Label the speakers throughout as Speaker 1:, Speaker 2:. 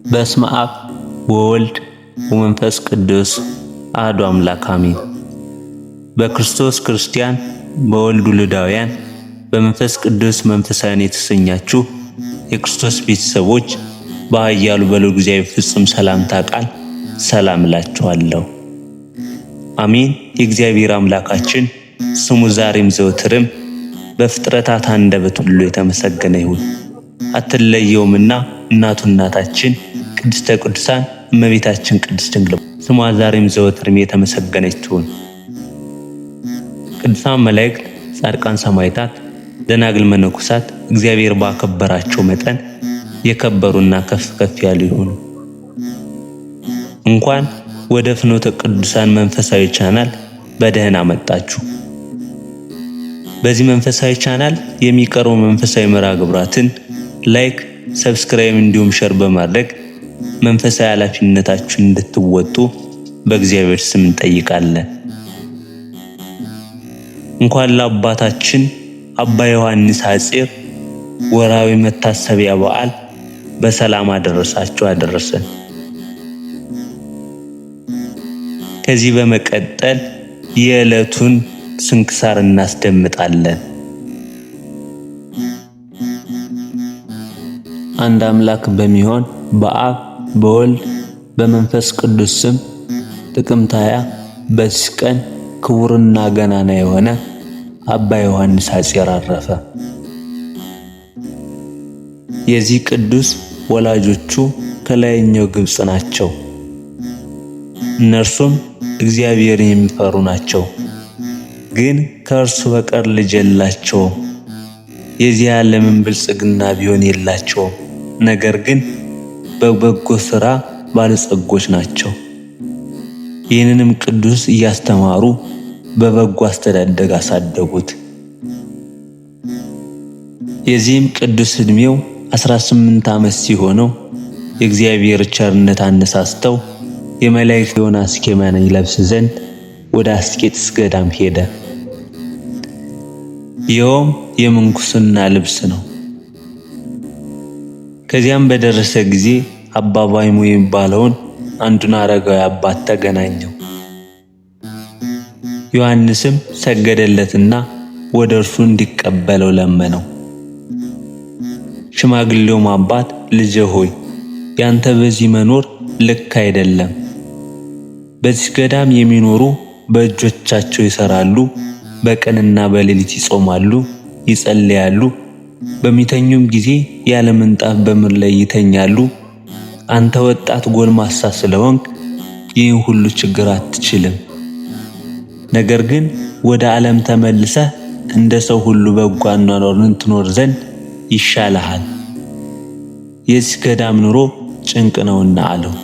Speaker 1: በስመ አብ ወወልድ ወመንፈስ ቅዱስ አሐዱ አምላክ አሜን። በክርስቶስ ክርስቲያን፣ በወልድ ውሉዳውያን፣ በመንፈስ ቅዱስ መንፈሳውያን የተሰኛችሁ የክርስቶስ ቤተሰቦች በኃያሉ በልዑል እግዚአብሔር ፍጹም ሰላምታ ቃል ሰላም እላችኋለሁ። አሜን። የእግዚአብሔር አምላካችን ስሙ ዛሬም ዘወትርም በፍጥረታት አንደበት ሁሉ የተመሰገነ ይሁን። አትለየውምና እናታችን ቅድስተ ቅዱሳን እመቤታችን ቅድስት ድንግል ስሟ ዛሬም ዘወትርም የተመሰገነች ትሁን። ቅዱሳን መላእክት፣ ጻድቃን፣ ሰማዕታት፣ ደናግል፣ መነኮሳት እግዚአብሔር ባከበራቸው መጠን የከበሩና ከፍ ከፍ ያሉ ይሁኑ። እንኳን ወደ ፍኖተ ቅዱሳን መንፈሳዊ ቻናል በደህና መጣችሁ። በዚህ መንፈሳዊ ቻናል የሚቀርቡ መንፈሳዊ መርሃ ግብራትን ላይክ፣ ሰብስክራይብ እንዲሁም ሼር በማድረግ መንፈሳዊ ኃላፊነታችሁን እንድትወጡ በእግዚአብሔር ስም እንጠይቃለን። እንኳን ለአባታችን አባ ዮሐንስ ሐጺር ወርሃዊ መታሰቢያ በዓል በሰላም አደረሳችሁ አደረሰን። ከዚህ በመቀጠል የዕለቱን ስንክሳር እናስደምጣለን። አንድ አምላክ በሚሆን በአብ በወልድ በመንፈስ ቅዱስ ስም ጥቅምት 20 በዚህ ቀን ክቡርና ገናና የሆነ አባ ዮሐንስ ሐጺር አረፈ። የዚህ ቅዱስ ወላጆቹ ከላይኛው ግብጽ ናቸው። እነርሱም እግዚአብሔርን የሚፈሩ ናቸው። ግን ከእርሱ በቀር ልጅ የላቸውም። የዚህ ዓለምን ብልጽግና ቢሆን የላቸውም። ነገር ግን በበጎ ሥራ ባለጸጎች ናቸው። ይህንንም ቅዱስ እያስተማሩ በበጎ አስተዳደግ አሳደጉት። የዚህም ቅዱስ ዕድሜው 18 ዓመት ሲሆነው የእግዚአብሔር ቸርነት አነሳስተው የመላእክትን አስኬማን ይለብስ ዘንድ ወደ አስቄጥስ ገዳም ሄደ። ይኸውም የምንኩስና ልብስ ነው። ከዚያም በደረሰ ጊዜ አባ ባይሞ የሚባለውን አንዱን አረጋዊ አባት ተገናኘው። ዮሐንስም ሰገደለትና ወደ እርሱ እንዲቀበለው ለመነው። ሽማግሌውም አባት ልጄ ሆይ ያንተ በዚህ መኖር ልክ አይደለም። በዚህ ገዳም የሚኖሩ በእጆቻቸው ይሰራሉ፣ በቀንና በሌሊት ይጾማሉ፣ ይጸልያሉ፣ በሚተኙም ጊዜ ያለ ምንጣፍ በምድር ላይ ይተኛሉ። አንተ ወጣት ጎልማሳ ስለሆንክ ይህን ሁሉ ችግር አትችልም። ነገር ግን ወደ ዓለም ተመልሰህ እንደ ሰው ሁሉ በጎ አኗኗርን ትኖር ዘንድ ይሻልሃል። የዚህ ገዳም ኑሮ ጭንቅ ነውና አለው።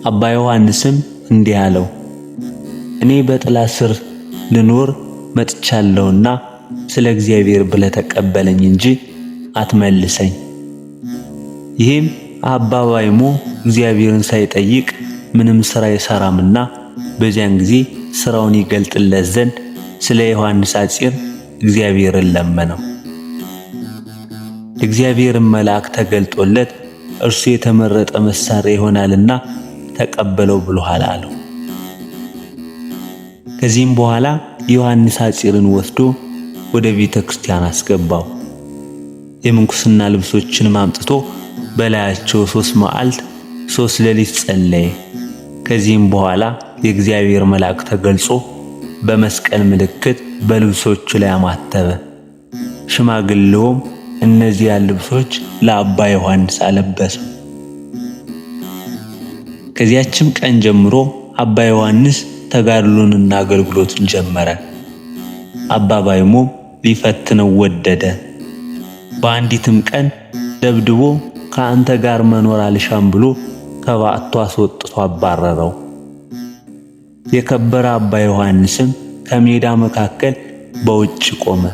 Speaker 1: አባ ዮሐንስም እንዲህ አለው፣ እኔ በጥላ ስር ልኖር መጥቻለሁና ስለ እግዚአብሔር ብለህ ተቀበለኝ እንጂ አትመልሰኝ። ይህም አባ ባይሞ እግዚአብሔርን ሳይጠይቅ ምንም ሥራ አይሰራምና በዚያን ጊዜ ሥራውን ይገልጥለት ዘንድ ስለ ዮሐንስ ሐጺር እግዚአብሔርን ለመነው። እግዚአብሔርን መልአክ ተገልጦለት እርሱ የተመረጠ መሳሪያ ይሆናልና ተቀበለው ብሎሃል አለው። ከዚህም በኋላ ዮሐንስ ሐጺርን ወስዶ ወደ ቤተ ክርስቲያን አስገባው። የምንኩስና ልብሶችንም አምጥቶ በላያቸው 3 መዓልት 3 ሌሊት ጸለየ። ከዚህም በኋላ የእግዚአብሔር መልአክ ተገልጾ በመስቀል ምልክት በልብሶቹ ላይ አማተበ። ሽማግሌውም እነዚያን ልብሶች ለአባ ዮሐንስ አለበሰው። ከዚያችም ቀን ጀምሮ አባ ዮሐንስ ተጋድሎንና አገልግሎቱን ጀመረ። አባ ባይሞ ሊፈትነው ወደደ። በአንዲትም ቀን ደብድቦ ከአንተ ጋር መኖር አልሻም ብሎ ከበዓቱ አስወጥቶ አባረረው። የከበረ አባ ዮሐንስም ከሜዳ መካከል በውጭ ቆመ።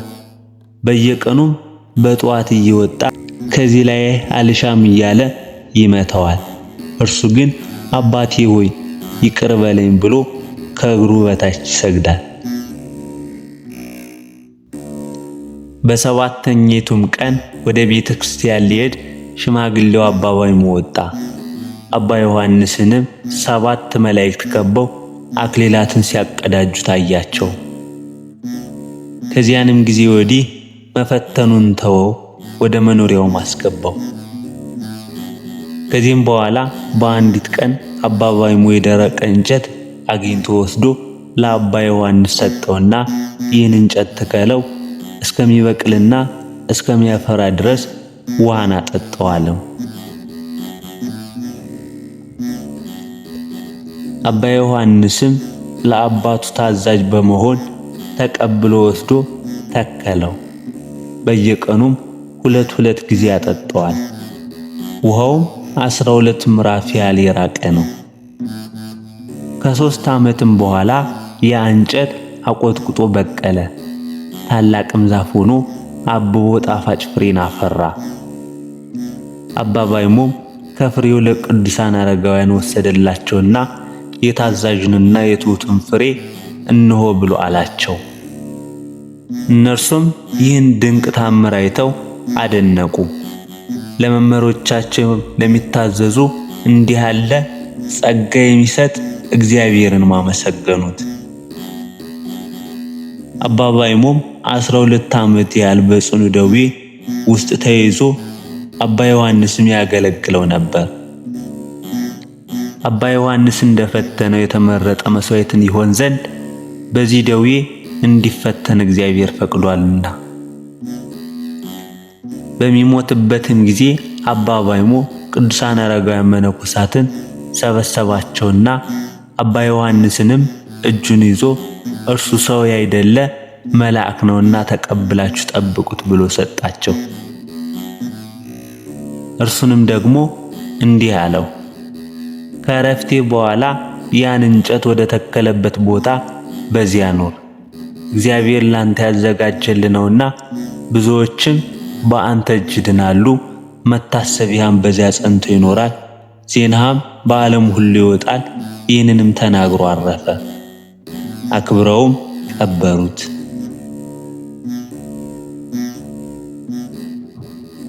Speaker 1: በየቀኑም በጠዋት እየወጣ ከዚህ ላይ አልሻም እያለ ይመታዋል። እርሱ ግን አባቴ ሆይ ይቅር በለኝ ብሎ ከእግሩ በታች ይሰግዳል። በሰባተኛይቱም ቀን ወደ ቤተ ክርስቲያን ሊሄድ ሽማግሌው አባ ባይሞ ወጣ። አባ ዮሐንስንም 7 መላእክት ከበው አክሊላትን ሲያቀዳጁ ታያቸው። ከዚያንም ጊዜ ወዲህ መፈተኑን ተወው፣ ወደ መኖሪያውም አስገባው። ከዚህም በኋላ በአንዲት ቀን አባ ባይሞ የደረቀ እንጨት አግኝቶ ወስዶ ለአባ ዮሐንስ ሰጠውና ይህን እንጨት ትከለው፣ እስከሚበቅልና እስከሚያፈራ ድረስ ውሃን አጠጣው አለው። አባ ዮሐንስም ለአባቱ ታዛዥ በመሆን ተቀብሎ ወስዶ ተከለው። በየቀኑም 2 ጊዜ ያጠጣዋል። ውሃውም 12 ምዕራፍ ያህል የራቀ ነው። ከ3 ዓመትም በኋላ ያ እንጨት አቆጥቁጦ በቀለ፣ ታላቅም ዛፍ ሆኖ አብቦ ጣፋጭ ፍሬን አፈራ። አባ ባይሞም ከፍሬው ለቅዱሳን አረጋውያን ወሰደላቸውና የታዛዥንና የትሑትን ፍሬ እነሆ ብሎ አላቸው። እነርሱም ይህን ድንቅ ታምር አይተው አደነቁ። ለመምህሮቻቸው ለሚታዘዙ እንዲህ ያለ ጸጋ የሚሰጥ እግዚአብሔርን ማመሰገኑት። አባ ባይሞም 12 ዓመት ያህል በጽኑ ደዌ ውስጥ ተይዞ አባ ዮሐንስም ያገለግለው ነበር። አባ ዮሐንስ እንደፈተነው የተመረጠ መስዋዕትን ይሆን ዘንድ በዚህ ደዌ እንዲፈተን እግዚአብሔር ፈቅዷልና። በሚሞትበትም ጊዜ አባ ባይሞ ቅዱሳን አረጋውያን መነኮሳትን ሰበሰባቸውና አባ ዮሐንስንም እጁን ይዞ እርሱ ሰው ያይደለ መልአክ ነውና ተቀብላችሁ ጠብቁት ብሎ ሰጣቸው። እርሱንም ደግሞ እንዲህ አለው፣ ከረፍቴ በኋላ ያን እንጨት ወደ ተከለበት ቦታ በዚያ ኖር። እግዚአብሔር ላንተ ያዘጋጀልህ ነውና ብዙዎችም በአንተ እጅ ይድናሉ። መታሰቢያም በዚያ ጸንቶ ይኖራል። ዜናህም በዓለም ሁሉ ይወጣል። ይህንንም ተናግሮ አረፈ። አክብረውም ቀበሩት።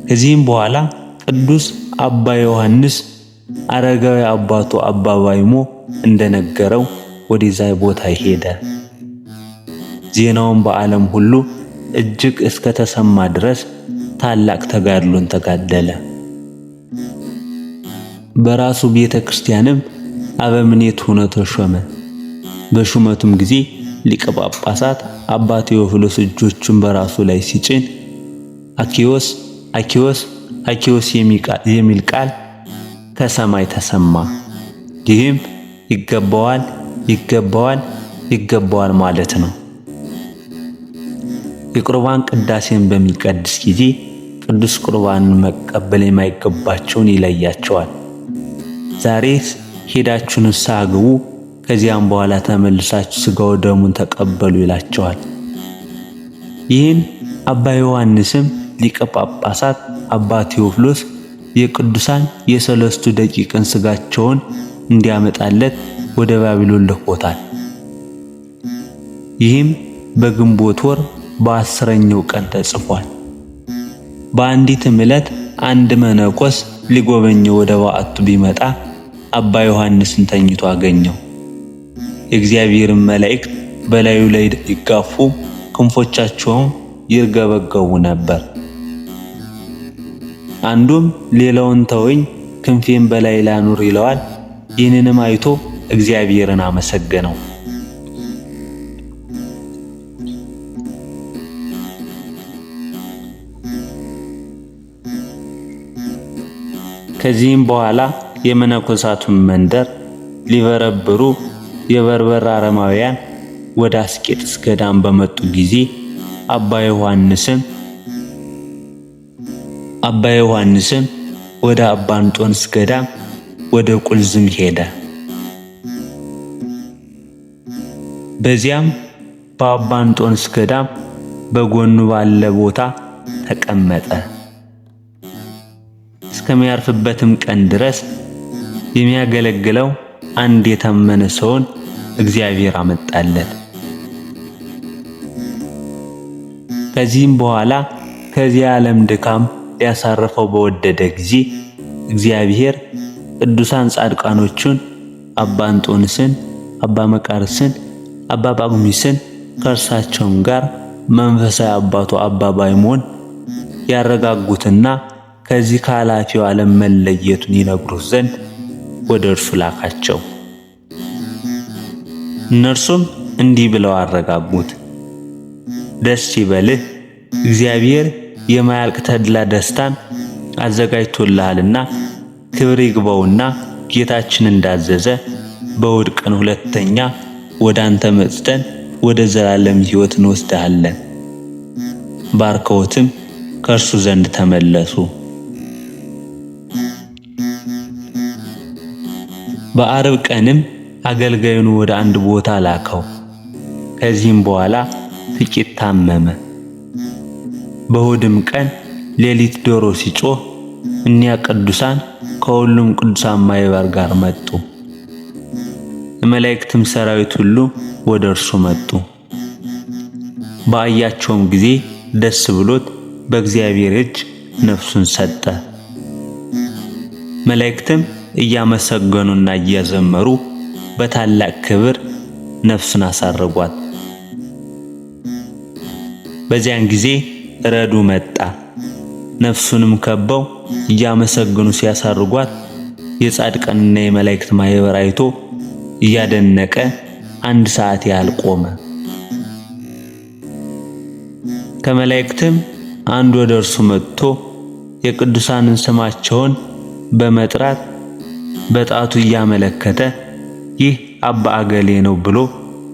Speaker 1: ከዚህም በኋላ ቅዱስ አባ ዮሐንስ አረጋዊ አባቱ አባ ባይሞ እንደነገረው ወደዚያ ቦታ ሄደ። ዜናውን በዓለም ሁሉ እጅግ እስከ ተሰማ ድረስ ታላቅ ተጋድሎን ተጋደለ። በራሱ ቤተ ክርስቲያንም አበምኔት ሆኖ ተሾመ። በሹመቱም ጊዜ ሊቀ ጳጳሳት አባ ቴዎፍሎስ እጆቹን በራሱ ላይ ሲጭን አኪዮስ አኪዮስ አኪዮስ የሚል ቃል ከሰማይ ተሰማ። ይህም ይገባዋል ይገባዋል ይገባዋል ማለት ነው። የቁርባን ቅዳሴን በሚቀድስ ጊዜ ቅዱስ ቁርባንን መቀበል የማይገባቸውን ይለያቸዋል። ዛሬስ ሄዳችሁ ንስሐ ግቡ፣ ከዚያም በኋላ ተመልሳችሁ ሥጋው ደሙን ተቀበሉ ይላቸዋል። ይህን አባ ዮሐንስም ሊቀ ጳጳሳት አባ ቴዎፍሎስ የቅዱሳን የ3 ደቂቅን ሥጋቸውን እንዲያመጣለት ወደ ባቢሎን ልኮታል። ይህም በግንቦት ወር በ10ኛው ቀን ተጽፏል። በአንዲትም ዕለት አንድ መነኮስ ሊጎበኘው ወደ በዓቱ ቢመጣ አባ ዮሐንስን ተኝቶ አገኘው። የእግዚአብሔርን መላእክት በላዩ ላይ ይጋፉ፣ ክንፎቻቸውም ይርገበገቡ ነበር። አንዱም ሌላውን ተወኝ፣ ክንፌን በላይ ላኑር ይለዋል። ይህንንም አይቶ እግዚአብሔርን አመሰገነው። ከዚህም በኋላ የመነኮሳቱን መንደር ሊበረብሩ የበርበር አረማውያን ወደ አስቄጥስ ገዳም በመጡ ጊዜ አባ ዮሐንስም ወደ አባ እንጦንስ ገዳም ወደ ቁልዝም ሄደ። በዚያም በአባ እንጦንስ ገዳም በጎኑ ባለ ቦታ ተቀመጠ። እስከሚያርፍበትም ቀን ድረስ የሚያገለግለው አንድ የታመነ ሰውን እግዚአብሔር አመጣለት። ከዚህም በኋላ ከዚህ ዓለም ድካም ሊያሳርፈው በወደደ ጊዜ እግዚአብሔር ቅዱሳን ጻድቃኖቹን አባ እንጦንስን፣ አባ መቃርስን፣ አባ ጳኩሚስን ከእርሳቸውም ጋር መንፈሳዊ አባቱ አባ ባይሞን ያረጋጉትና ከዚህ ከኃላፊው ዓለም መለየቱን ይነግሩት ዘንድ ወደ እርሱ ላካቸው። እነርሱም እንዲህ ብለው አረጋጉት። ደስ ይበልህ፣ እግዚአብሔር የማያልቅ ተድላ ደስታን አዘጋጅቶልሃልና ክብር ይግባውና ጌታችን እንዳዘዘ በእሑድ ቀን ሁለተኛ ወደ አንተ መጥተን ወደ ዘላለም ሕይወት እንወስድሃለን። ባርከውትም ከእርሱ ዘንድ ተመለሱ። በዓርብ ቀንም አገልጋዩን ወደ አንድ ቦታ ላከው። ከዚህም በኋላ ጥቂት ታመመ። በእሑድም ቀን ሌሊት ዶሮ ሲጮህ እኒያ ቅዱሳን ከሁሉም ቅዱሳን ማኅበር ጋር መጡ። የመላእክትም ሰራዊት ሁሉ ወደ እርሱ መጡ። ባያቸውም ጊዜ ደስ ብሎት በእግዚአብሔር እጅ ነፍሱን ሰጠ። መላእክትም እያመሰገኑና እያዘመሩ በታላቅ ክብር ነፍሱን አሳረጓት። በዚያን ጊዜ ረዱ መጣ። ነፍሱንም ከበው እያመሰገኑ ሲያሳርጓት የጻድቃንና የመላእክት ማኅበር አይቶ እያደነቀ 1 ሰዓት ያህል ቆመ። ከመላእክትም አንድ ወደ እርሱ መጥቶ የቅዱሳንን ስማቸውን በመጥራት በጣቱ እያመለከተ ይህ አባ አገሌ ነው ብሎ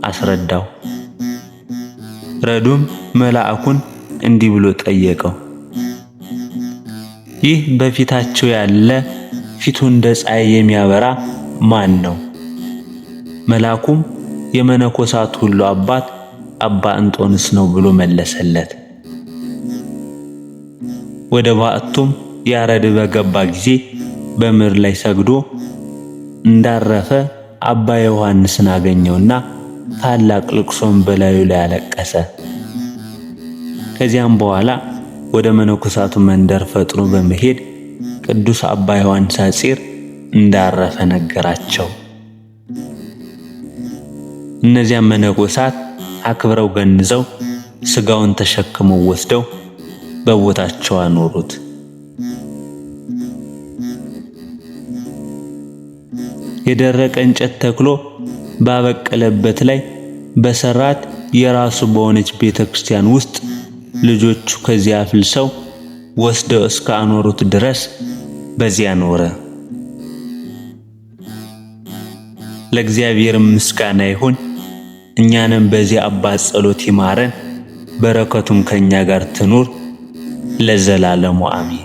Speaker 1: አስረዳው። ረዱም መልአኩን እንዲህ ብሎ ጠየቀው፣ ይህ በፊታቸው ያለ ፊቱ እንደ ፀሐይ የሚያበራ ማን ነው? መልአኩም የመነኮሳት ሁሉ አባት አባ እንጦንስ ነው ብሎ መለሰለት። ወደ ባዕቱም ያረድ በገባ ጊዜ በምድር ላይ ሰግዶ እንዳረፈ አባ ዮሐንስን አገኘውና ታላቅ ልቅሶን በላዩ ላይ አለቀሰ። ከዚያም በኋላ ወደ መነኮሳቱ መንደር ፈጥኖ በመሄድ ቅዱስ አባ ዮሐንስ ሐጺር እንዳረፈ ነገራቸው። እነዚያም መነኮሳት አክብረው ገንዘው ሥጋውን ተሸክመው ወስደው በቦታቸው አኖሩት። የደረቀ እንጨት ተክሎ ባበቀለበት ላይ በሰራት የራሱ በሆነች ቤተክርስቲያን ውስጥ ልጆቹ ከዚያ አፍልሰው ወስደው እስከ አኖሩት ድረስ በዚያ ኖረ። ለእግዚአብሔር ምስጋና ይሁን። እኛንም በዚህ አባት ጸሎት ይማረን፣ በረከቱም ከኛ ጋር ትኑር ለዘላለሙ አሜን።